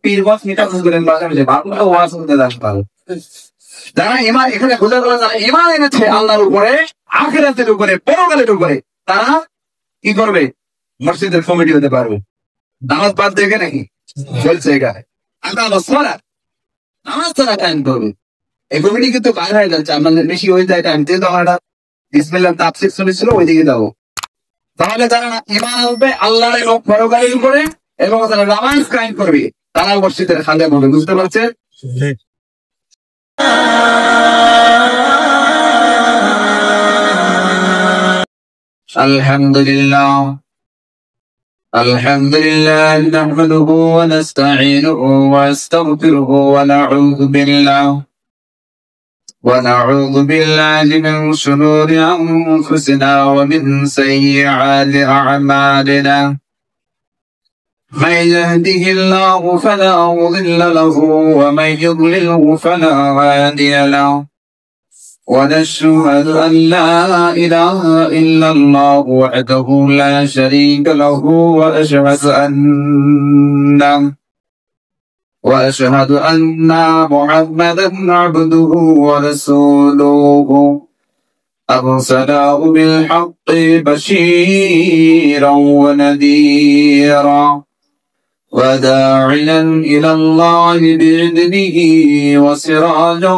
পীরগঞ্জ মিটা হুজুরের মাঝে ভালো ওয়াজ করতে আসবাল যারা ইমান এখানে বোঝা গেল যারা ইমান এনেছে আল্লাহর উপরে আখিরাতের উপরে পরকালের উপরে তারা কি করবে মসজিদের কমিটি হতে পারবে নামাজ বাদ দেখে নাকি চলছে এখানে নামাজ তারা টাইম করবে এই কমিটি কিন্তু বাইরে হয়ে যাচ্ছে আপনাদের বেশি হয়ে যায় টাইম দিয়ে তখন একটা বিসমিল্লাহ তাফসীর চলেছিল ওইদিকে যাবো তাহলে যারা ইমান আনবে আল্লাহর এবং পরকালের উপরে এবং তারা নামাজ কায়েম করবে তারা মসজিদের খাদেম হবে বুঝতে পারছেন আলহামদুলিল্লাহ نحمده ونستعينه ونستغفره ونعوذ بالله من شرور أنفسنا ومن سيئات أعمالنا من يهده الله فلا مضل له ومن يضلله فلا هادي له ونشهد أن لا إله إلا الله وحده لا شريك له وأشهد أن محمدا عبده ورسوله أرسله بالحق بشيرا ونذيرا وداعيا إلى الله بإذنه وسراجا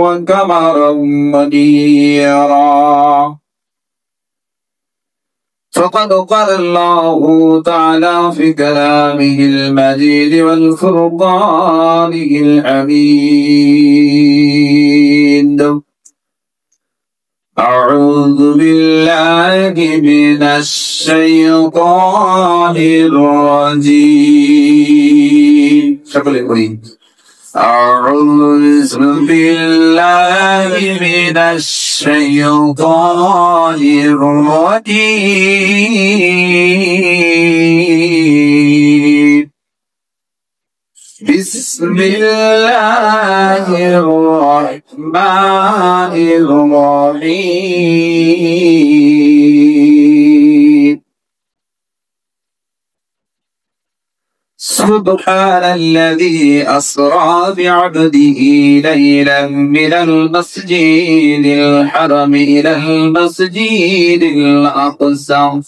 وقمرا منيرا فقد قال الله تعالى في كلامه المجيد والفرقانه الحميد أعوذ بالله من الشيطان الرجيم أعوذ بالله من الشيطان الرجيم بسم الله الرحمن الرحيم سبحان الذي أسرى بعبده ليلا من المسجد الحرم إلى المسجد الأقصى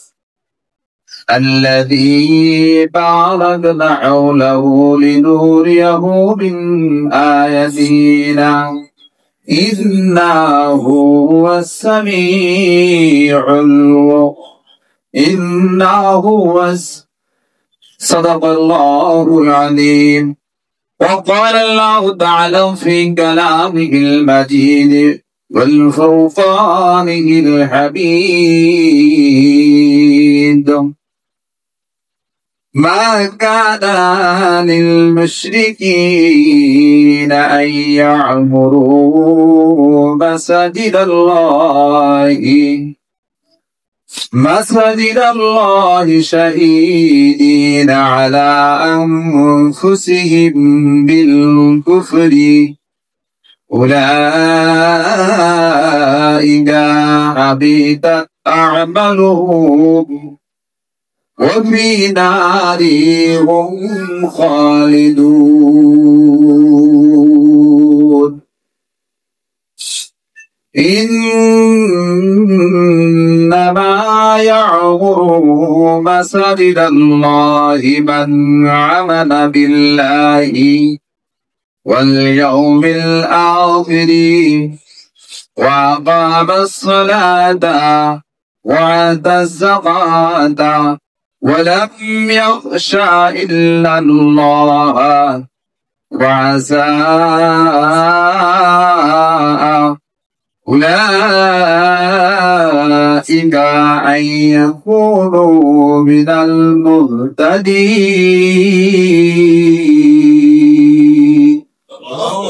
الذي باركنا حوله لنريه من آياتنا إنه هو السميع صدق الله العظيم وقال الله تعالى في كلامه المجيد والفرقانه الحميد ما كان للمشركين أن يعمروا مساجد الله شهيدين على أنفسهم بالكفر أولئك حبطت أعمالهم وفي نار هم خالدون إنما يعمر مساجد الله من آمن بالله واليوم الآخر وأقام الصلاة وآتى الزكاة ولم يخش إلا الله وعسى أولئك أن يكونوا من المهتدين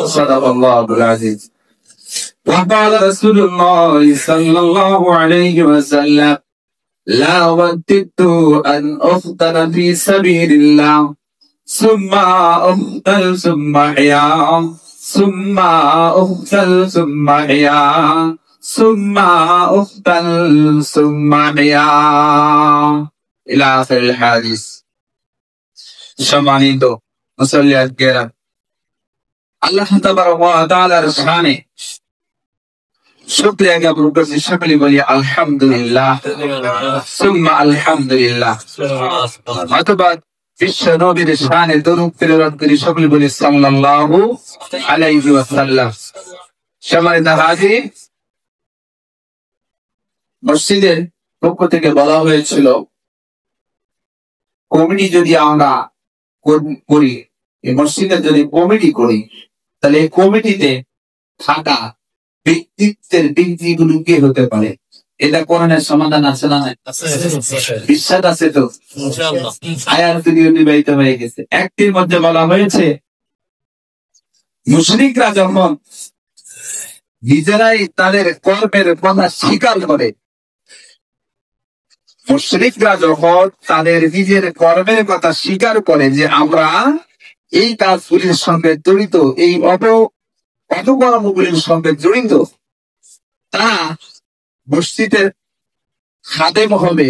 صدق الله العزيز وقال رسول الله صلى الله عليه وسلم لا وددت أن أفتن في سبيل الله ثم أقتل ثم أحيا ثم أقتل ثم أحيا ثم أقتل ثم أحيا إلى آخر الحديث সম্মানিত মুসল্লিয়াত কেরাম, আল্লাহ তাবারক ওয়া তাআলার শানে শুকরিয়া জ্ঞাপন করছি। সকলে বলি আলহামদুলিল্লাহ, সুম্মা আলহামদুলিল্লাহ। অথবা বিশ্ব নবীর শানে দরুদ প্রেরণ করি, সকলে বলি সাল্লাল্লাহু আলাইহি ওয়াসাল্লাম। সম্মানিত হাজির, মসজিদের পক্ষ থেকে বলা হয়েছিল কমিটি যদি আমরা করি, এই মসজিদের যদি কমিটি করি, তাহলে এই কমিটিতে থাকা ব্যক্তিত্বের ব্যক্তিগুলো কে হতে পারে? এটা কোরআনের সমাধান আছে না? বিশ্বাস আছে তো? আয়াত যদি অতিবাহিত হয়ে গেছে। একটির মধ্যে বলা হয়েছে মুশরিকরা যখন নিজেরাই তাদের কর্মের কথা স্বীকার করে, মুশরিকরা যখন তাদের নিজের কর্মের কথা স্বীকার করে যে আমরা এই কাজগুলির সঙ্গে জড়িত, এই অপকর্মগুলির সঙ্গে জড়িত, তারা মসজিদের খাদেম হবে,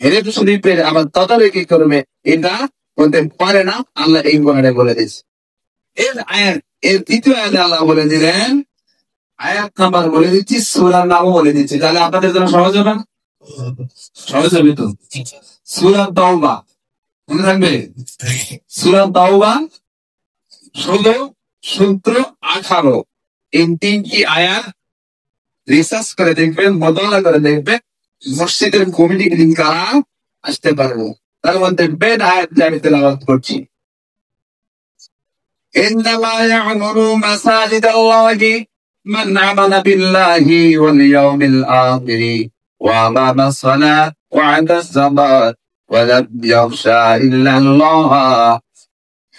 হেরেম শরীফের আবার তদারকি করবে, এটা হতে পারে না। আল্লাহ এই কোরআনে বলে দিয়েছে। এর দ্বিতীয় আয়াতে আল্লাহ বলে দিলেন, আয়াত নাম্বার বলে দিচ্ছি, সূরার নামও বলে দিচ্ছি, তাহলে আপনাদের জন্য সহজ হবে না? সহজ হবে তো? সূরা তাওবা, মনে থাকবে? সূরা তাওবা 16, 17, 18 এই তিনটি আয়াত রিসার্চ করে দেখবেন, মোতালা করে দেখবেন মসজিদের কমিটি দিন কারা আসতে পারবো। তার মধ্যে বেদ আয়াত আমি তেলাওয়াত করছি। ইন্নামা ইয়া'মুরু মাসাজিদাল্লাহি মান আমানা বিল্লাহি ওয়াল ইয়াউমিল আখির ওয়া আকামা সসালাত ওয়া আতা যাকাত ওয়া লাম ইয়াখশা ইল্লাল্লাহ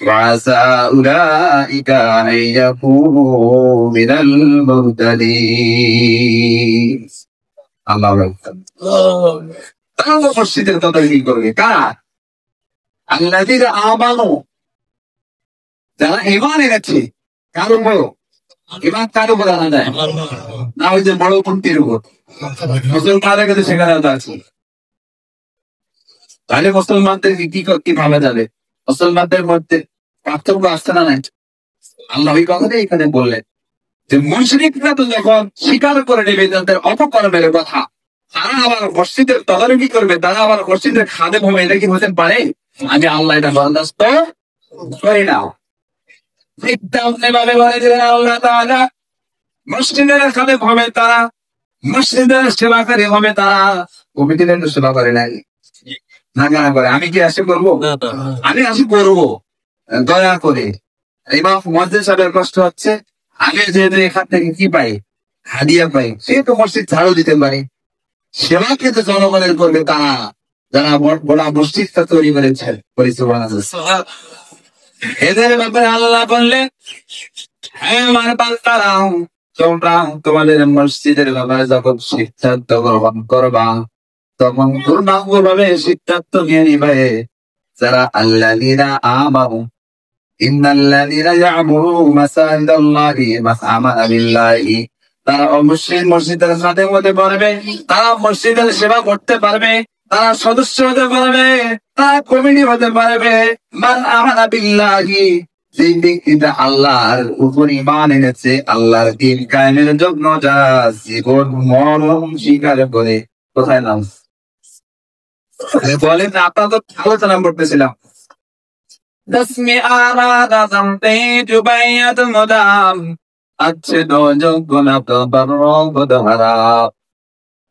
وعسى أولئك أن يكونوا من المهتدين। الله أكبر। তারা মসজিদের তদারকি করবে কারা? আল্লাযীনা আমানু, যারা ঈমান এনেছে। কার উপর ঈমান? কার উপর আনা যায়? না ওই যে বড় পন্থীর উপর। মুসলমানদের কাছে সেখানে আছে। তাহলে মুসলমানদের কি ভাবে যাবে? মুসলমানদের মধ্যে পার্থক্য আসছে না নাই? আল্লাহ ওই কথাটাই এখানে বললেন যে মুশরিকরা তো যখন স্বীকার করে নেবে তাদের অপকর্মের কথা, তারা আবার মসজিদের তদারকি করবে, তারা আবার মসজিদের খাদেম হবে, এটা কি হতে পারে? আমি আল্লাহ এটা বরদাস্ত করি না। ভাবে বলে দিলেন আল্লাহ তাআলা, মসজিদের খাদেম হবে তারা, মসজিদের সেবাকারী হবে তারা। কমিটির সেবা করে নাই না কেন করে? আমি কি আসি করবো? আমি আসি করবো দয়া করে। এবার মসজিদ সাহেবের কষ্ট হচ্ছে, আগে যেহেতু এখান থেকে কি পাই? হাদিয়া পাই, সেহেতু মসজিদ ঝাড়ু দিতে পারি। সেবা কিন্তু জনগণের করবে তারা, যারা বড় মসজিদটা তৈরি করেছেন। এদের ব্যাপারে আল্লাহ বললেন, হ্যাঁ আমার বান্দারা, তোমরা তোমাদের মসজিদের ব্যাপারে যখন সিদ্ধান্ত গ্রহণ করবা, তখন পূর্ণাঙ্গভাবে সিদ্ধান্ত নিয়ে নিবে যারা আল্লাযীনা আমানু, ইন্নাল্লাযীনা ইয়া'মুরু মাসাজিদাল্লাহি মান আমানা বিল্লাহি, তারা অবশ্যই মসজিদের খাদেম হতে পারবে, তারা মসজিদের সেবা করতে পারবে, তারা সদস্য হতে পারবে, তারা কমিটি হতে পারবে। মান আমানা বিল্লাহি, যে ব্যক্তিটা আল্লাহর উপর ঈমান এনেছে, আল্লাহর দ্বীন কায়েমের জন্য যারা জীবন মরণ স্বীকার করে। কোথায় নাম বলেন? আপনারা তো আলোচনা করতেছিলাম। দশমি আরাদা জামতে জুবাইয়াত মুদাম अच्छे दोजो गुना तो बरो बदहरा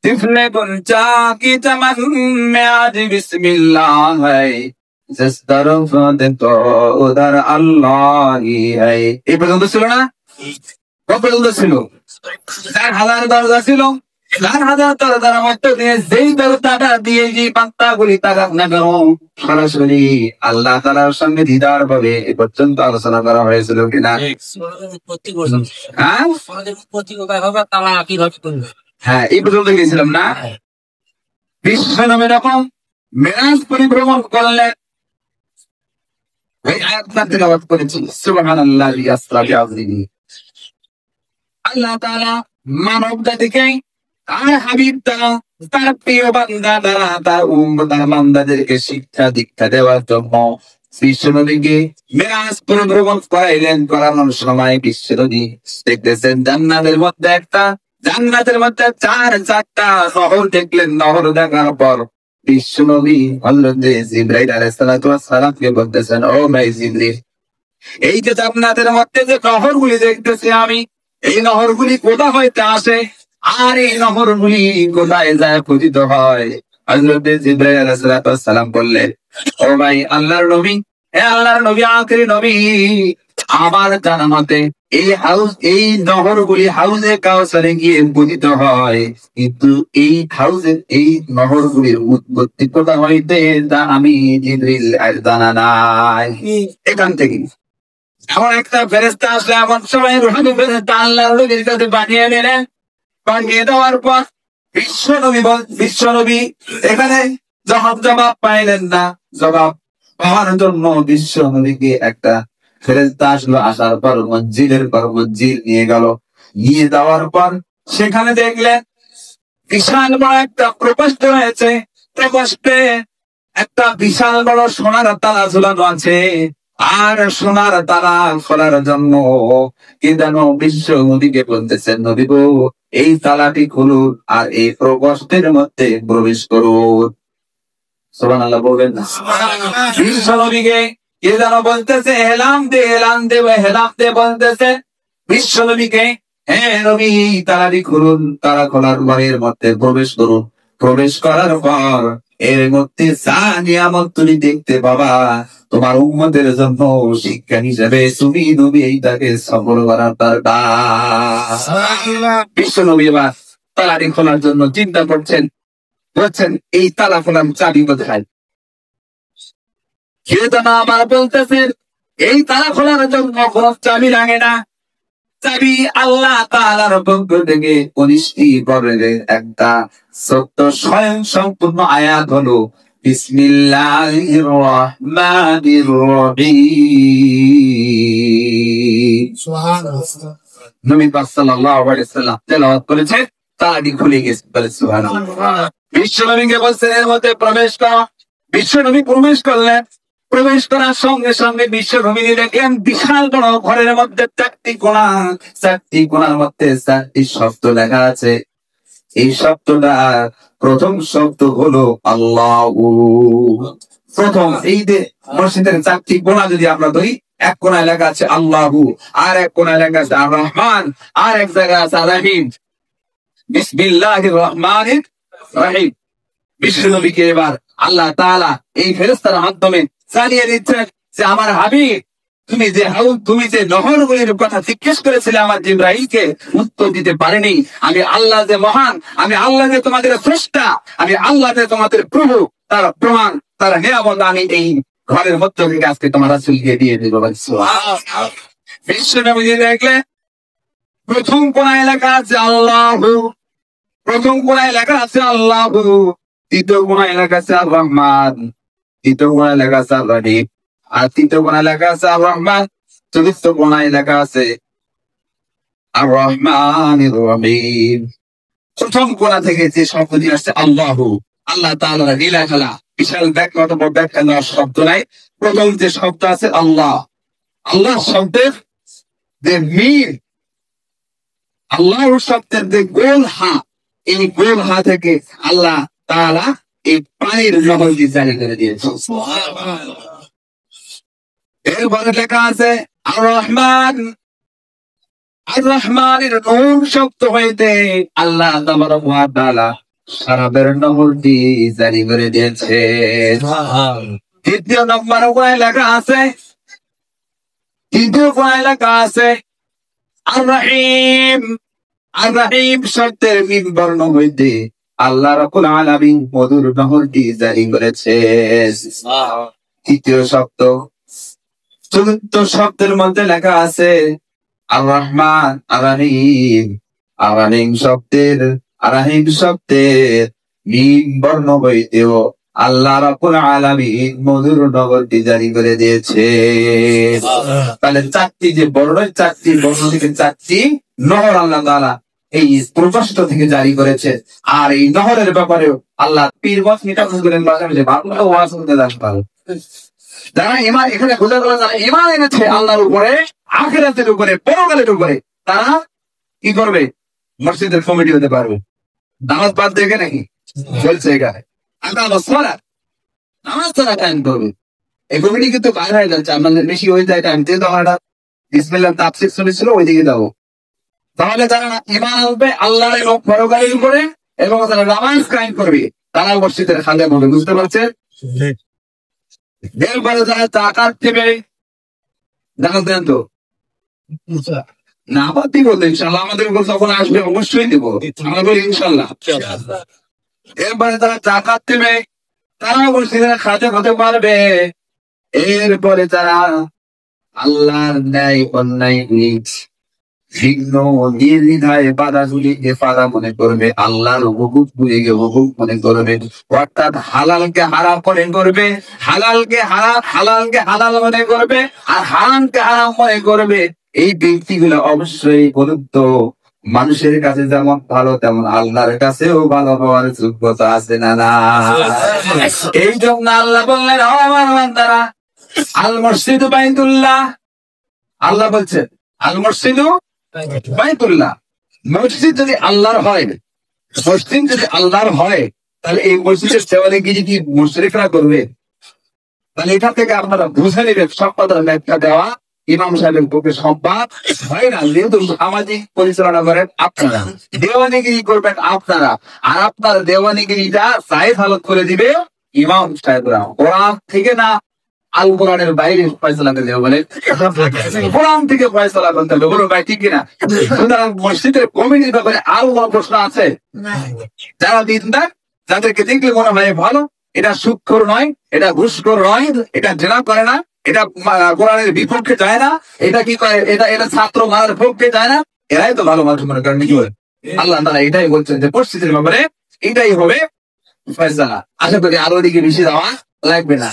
तिफले गुंजा की चमन में आज बिस्मिल्लाह है, जिस तरफ देखो उधर अल्लाह ही है। ये पसंद ছিল না? কত পছন্দ ছিল? 4000 দরজা ছিল। 4000 দরজার মধ্যে দিয়ে যেই দরজাটা দিয়ে যে পাত্তাগুলি তাকাক না কেন, সরাসরি আল্লাহ তাআলার সঙ্গে দিদার ভাবে এ পর্যন্ত আলোচনা করা হয়েছিল কিনা? হ্যাঁ, এই পর্যন্ত গেছিলাম না? বিশ্ব নামে এরকম মেরাজ পরিভ্রমণ করলেন। ওই আয়াতটা তেলাওয়াত করেছি, সুবহানাল্লাহি আসরা বিআযমিহি। আল্লাহ তাআলা মানব জাতিকে তার হাবিব দ্বারা, তার প্রিয় বান্দা দ্বারা, তার উম্মত, তার বান্দাদেরকে শিক্ষা দীক্ষা দেওয়ার জন্য বিশ্বনবীকে মেরাজ পরিভ্রমণ করাইলেন। করানোর সময় বিশ্বনবী দেখতেছেন জান্নাতের মধ্যে চারটা নহর দেখলেন। নহর দেখার পর বিশ্বনবী হযরত জিবরাইল আলাইহিস সালাতু ওয়াস সালামকে বলতেছেন, ও ভাই জিবরিল, এই যে জান্নাতের মধ্যে যে নহরগুলি দেখতেছি আমি, এই নহরগুলি কোথা হইতে আসে আর এই নহরগুলি কোথায় যায় পতিত হয়? হযরত জিবরাইল আলাইহিস সালাতু ওয়াস সালাম বললেন, ও ভাই আল্লাহর নবী, হে আল্লাহর নবী, আখিরি নবী, আমার জানা মতে এই নহরগুলি হাউজে কাউসারে গিয়ে পতিত হয়, কিন্তু এই নহরগুলির উৎপত্তি কোথা হইতে তা আমি জিবরিল আর জানা নাই। এখান থেকে এমন একটা ফেরেশতা আসলে এমন সময় রুহানি ফেরেশতা আল্লাহর নবীর কাছে বানিয়ে নিলেন। বানিয়ে দেওয়ার পর বিশ্বনবী এখানে জবাব পাইলেন না। জবাব পাওয়ার জন্য বিশ্বনবীকে একটা ফেরেশতা আসলো। আসার পর মঞ্জিলের পর মঞ্জিল নিয়ে গেল। নিয়ে যাওয়ার পর সেখানে দেখলেন বিশাল বড় একটা প্রকোষ্ঠ রয়েছে। প্রকোষ্ঠে একটা বিশাল বড় সোনার তালা ঝুলানো আছে। আর সোনার তালা খোলার জন্য কে যেন বিশ্বনবীকে বলতেছেন, নবী গো, এই তালাটি খুলুন আর এই প্রকোষ্ঠের মধ্যে প্রবেশ করুন। সুবহানাল্লাহ বলবেন না? বিশ্বনবীকে কে যেন বলতেছে, হেলাম দে বলতেছে বিশ্বনবীকে, হ্যাঁ নবী, তালাটি খুলুন। তালা খোলার পরের মধ্যে প্রবেশ করুন। প্রবেশ করার পর এর মধ্যে যা নিয়ামত তুমি দেখতে পাবা, তোমার উম্মতের জন্য শিক্ষা হিসেবে তুমি নবী এইটাকে সফল করার দরকার। বিশ্বনবী এবার তালাটি খোলার জন্য চিন্তা করছেন। বলছেন, এই তালা খোলার চাবি কোথায়? কেউ তো না আবার বলতেছেন, এই তালা খোলার জন্য কোনো চাবি লাগে না। চাবি আল্লাহ তাআলার পক্ষ থেকে 19টি পরের একটা সত্য স্বয়ং সম্পূর্ণ আয়াত হলো বিসমিল্লাহির রহমানির রহিম। সুবহানাল্লাহ। নবী পাক সাল্লাল্লাহু আলাইহি ওয়াসাল্লাম তেলাওয়াত করেছে, তালাটি খুলে গেছে। বলে সুবহানাল্লাহ। বিশ্বনবীকে বলছেন এর মধ্যে প্রবেশ কর। বিশ্বনবী প্রবেশ করলেন। প্রবেশ করার সঙ্গে সঙ্গে বিশ্বনবী দেখলেন বিশাল বড় ঘরের মধ্যে চারটি কোণার মধ্যে 4টি শব্দ লেখা আছে। এই শব্দটা প্রথম শব্দ হলো আল্লাহু। প্রথম এই যে মসজিদের 4টি কোণা যদি আমরা ধরি, এক কোণায় লেখা আছে আল্লাহু, আর এক কোণায় লেখা আছে আর রহমান, আর এক জায়গায় আছে রহিম। বিসমিল্লাহির রহমানির রহিম। বিশ্বনবীকে এবার আল্লাহ তাআলা এই ফেরেশতার মাধ্যমে জানিয়ে দিচ্ছেন যে, আমার হাবিব, তুমি যে নহরগুলির কথা জিজ্ঞেস করেছিলে আমার জিবরাইলকে, উত্তর দিতে পারেনি। আমি আল্লাহ যে মহান, আমি আল্লাহ যে তোমাদের স্রষ্টা, আমি আল্লাহ যে তোমাদের প্রভু, তার প্রমাণ, তার নিয়ামত আমি এই ঘরের মধ্য থেকে আজকে তোমার রাসূলকে দিয়ে দেব। বিশ্বনবী দেখলে প্রথম কোণায় লেখা আছে আল্লাহু, প্রথম কোণায় লেখা আছে আল্লাহু, দ্বিতীয় কোণায় লেখা আছে আর রহমান, তৃতীয় কোণায় লেখা আছে আর রহিম, আর তৃতীয় কোণায় লেখা আছে আর রহমান, চতুর্থ কোণায় লেখা আছে আর রহমানির রহিম। প্রথম কোণা থেকে যে শব্দটি আসছে আল্লাহু, আল্লাহ তাআলার লীলা খেলা, বিশাল ব্যাখ্যা নেওয়ার শব্দ নাই। প্রথম যে শব্দ আছে আল্লাহ, আল্লাহ শব্দের যে মিল, আল্লাহ শব্দের যে গোল হা, এই গোল হা থেকে আল্লাহ তাআলা এই পানির নহরটি জারি করে দিয়েছে। এরপরে লেখা আছে আর রহমান, আর রহমানের নুন শব্দ হইতে আল্লাহ তাআলা শরাবের নহরটি জারি করে দিয়েছে। তৃতীয় নম্বর কোণায় লেখা আছে, তৃতীয় কোণায় লেখা আছে আর রহিম, আর রহিম শব্দের মিম বর্ণ হইতে আল্লাহ রাব্বুল আলামিন মধুর নহরটি জারি করেছে। তৃতীয় শব্দ, চতুর্থ শব্দের মধ্যে লেখা আছে আর রহমান, আর রহিম, আর রহিম শব্দের মিম বর্ণ হইতেও আল্লাহ রাব্বুল আলামিন মধুর নহরটি জারি করে দিয়েছে। তাহলে 4টি যে বর্ণ, 4টি বর্ণ থেকে 4টি নহর আল্লাহ তাআলা এই প্রকোষ্ঠ থেকে জারি করেছে। আর এই নহরের ব্যাপারেও আল্লাহ পীর বস নিটা হুজুরের মাঝে বাংলা ওয়াজ করতে আসতে যারা ইমান এখানে বোঝা গেল যারা ইমান এনেছে আল্লাহর উপরে, আখিরাতের উপরে, পরকালের উপরে, তারা কি করবে? মসজিদের কমিটি হতে পারবে। নামাজ বাদ দেখে নাকি চলছে এখানে নামাজ তারা টাইম করবে। এই কমিটি কিন্তু বাইরে হয়ে যাচ্ছে, আপনাদের বেশি হয়ে যায় টাইম দিয়ে তখন একটা বিসমিল্লাহ তাফসীর চলেছিল, ওইদিকে যাবো। তাহলে যারা ইমান আনবে আল্লাহর এবং পরকালের উপরে এবং যারা নামাজ কায়েম করবে তারা মসজিদের খাদেম হবে। বুঝতে পারছেন? এরপরে যারা জাকাত দেবে, জাকাত দেন তো না, আবার দিব তো ইনশাল্লাহ, আমাদের উপর যখন আসবে অবশ্যই দিব, আমরা বলি ইনশাল্লাহ। এরপরে যারা জাকাত দেবে তারা মসজিদের খাদেম হতে পারবে। এরপরে যারা আল্লাহর ন্যায় অন্যায় ভিন্ন নির্দ্বিধায় বাধাগুলিকে বাধা মনে করবে, আল্লাহর হুকুমগুলিকে হুকুম মনে করবে, অর্থাৎ হালালকে হারাম মনে করবে, হালালকে হালাল মনে করবে, আর হারামকে হারাম মনে করবে, এই ব্যক্তিগুলো অবশ্যই বলুত মানুষের কাছে যেমন ভালো তেমন আল্লাহর কাছেও ভালো হওয়ার যোগ্যতা আছে না না? এই জন্য আল্লাহ বললেন, আমার বান্দারা, আল মসজিদ বাইতুল্লাহ, আল্লাহ বলছেন আল মসজিদ বাইতুল্লাহ, মসজিদ যদি আল্লাহর হয়, মসজিদ যদি আল্লাহর হয়, তাহলে এই মসজিদের দেওয়ালে গিয়ে যদি মুশরিকরা করবে, তাহলে এটা থেকে আপনারা বুঝে নেবেন সব কথার ব্যাখ্যা দেওয়া ইমাম সাহেবের পক্ষে সম্ভব হয় না। যেহেতু সামাজিক পরিচালনা করেন আপনারা, দেওয়ানিগিরি করবেন আপনারা, আর আপনার দেওয়ানিগিরিটা জায়েজ হালত করে দিবে ইমাম সাহেবরা। কোরআন থেকে না, আল কোরআনের বাইরে ফয়সালা করতে হবে, বলে কোরআন থেকে ফয়সালা করতে হবে, বলো ভাই ঠিক কিনা? সুতরাং মসজিদের কমিটির ব্যাপারে আরো বড় প্রশ্ন আছে। যারা দিনদার, যাদেরকে দেখলে মনে হয় ভালো, এটা সুদখোর নয়, এটা ঘুষখোর নয়, এটা জেনা করে না, এটা কোরআনের বিপক্ষে যায় না, এটা কি করে, এটা ছাত্র মারার পক্ষে যায় না, এরাই তো ভালো মানুষ মনে করেন। আল্লাহ তাআলা এটাই বলছেন যে মসজিদের ব্যাপারে এটাই হবে ফয়সালা। আশা করি আরো দিকে বেশি যাওয়া লাগবে না।